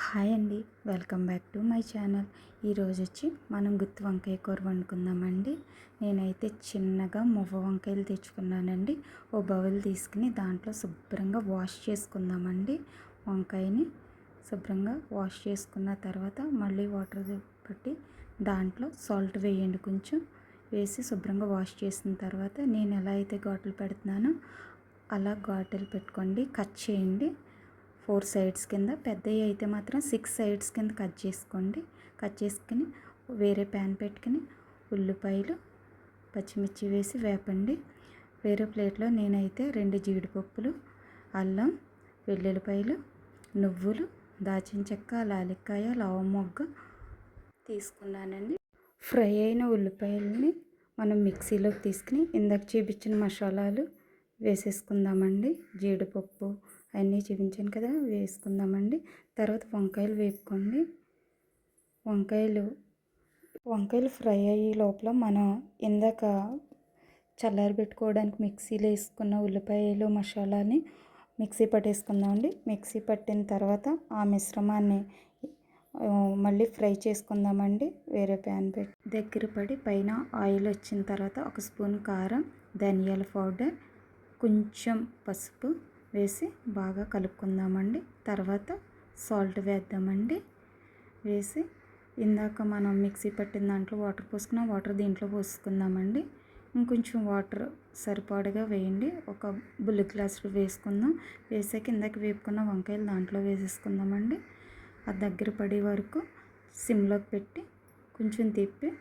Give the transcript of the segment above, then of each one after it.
Hi అండి, welcome back to my channel. ఈరోజు వచ్చి మనం గుత్తి వంకాయ కూర వండుకుందామండి. నేనైతే చిన్నగా మువ్వ వంకాయలు తెచ్చుకున్నానండి. ఓ బౌల్ తీసుకుని దాంట్లో శుభ్రంగా వాష్ చేసుకుందామండి. వంకాయని శుభ్రంగా వాష్ చేసుకున్న తర్వాత మళ్ళీ వాటర్ పట్టి దాంట్లో సాల్ట్ వేయండి. కొంచెం వేసి శుభ్రంగా వాష్ చేసిన తర్వాత నేను ఎలా అయితే ఘాటులు పెడుతున్నానో అలా ఘాటులు పెట్టుకోండి. కట్ చేయండి 4 సైడ్స్ కింద, పెద్దవి అయితే మాత్రం 6 సైడ్స్ కింద కట్ చేసుకోండి. కట్ చేసుకుని వేరే ప్యాన్ పెట్టుకుని ఉల్లిపాయలు పచ్చిమిర్చి వేసి వేపండి. వేరే ప్లేట్లో నేనైతే 2 జీడిపప్పులు, అల్లం, వెల్లుల్లిపాయలు, నువ్వులు, దాచిన చెక్క, లాలిక్కాయ, లవం మొగ్గ తీసుకున్నానండి. ఫ్రై అయిన ఉల్లిపాయలని మనం మిక్సీలోకి తీసుకుని ఇందాక చూపించిన మసాలాలు వేసేసుకుందామండి. జీడిపప్పు అన్నీ చూపించాను కదా, వేసుకుందామండి. తర్వాత వంకాయలు వేపుకోండి. వంకాయలు ఫ్రై అయ్యే లోపల మనం ఇందాక చల్లారబెట్టుకోవడానికి మిక్సీలో వేసుకున్న ఉల్లిపాయలు మసాలాని మిక్సీ పట్టేసుకుందామండి. మిక్సీ పట్టిన తర్వాత ఆ మిశ్రమాన్ని మళ్ళీ ఫ్రై చేసుకుందామండి. వేరే ప్యాన్ పెట్టి దగ్గర పడి పైన ఆయిల్ వచ్చిన తర్వాత 1 స్పూన్ కారం, ధనియాల పౌడర్, కొంచెం పసుపు వేసి బాగా కలుపుకుందామండి. తర్వాత సాల్ట్ వేద్దామండి. వేసి ఇందాక మనం మిక్సీ పట్టిన దాంట్లో వాటర్ పోసుకున్న వాటర్ దీంట్లో పోసుకుందామండి. ఇంకొంచెం వాటర్ సరిపడగా వేయండి. ఒక బుల్లి గ్లాసులు వేసుకుందాం. వేసాక ఇందాక వేపుకున్న వంకాయలు దాంట్లో వేసేసుకుందామండి. అది దగ్గర పడే వరకు సిమ్లోకి పెట్టి కొంచెం తిప్పి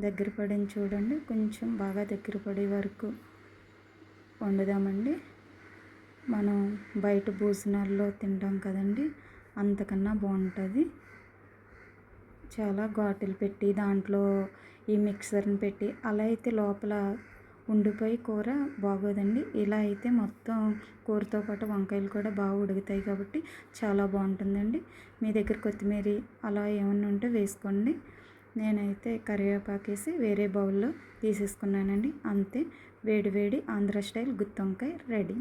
దగ్గర పడింది చూడండి. కొంచెం బాగా దగ్గర పడే వరకు వండుదామండి. మనం బయట భోజనాల్లో తింటాం కదండి, అంతకన్నా బాగుంటుంది. చాలా ఘాటులు పెట్టి దాంట్లో ఈ మిక్సర్ని పెట్టి అలా అయితే లోపల ఉండిపోయి కూర బాగోదండి. ఇలా అయితే మొత్తం కూరతో పాటు వంకాయలు కూడా బాగా ఉడుకుతాయి కాబట్టి చాలా బాగుంటుందండి. మీ దగ్గర కొత్తిమీర అలా ఏమన్నా ఉంటే వేసుకోండి. నేనైతే కరివేపాకు వేసి వేరే బౌల్లో తీసేసుకున్నానండి. అంతే, వేడి వేడి ఆంధ్ర స్టైల్ గుత్తి వంకాయ రెడీ.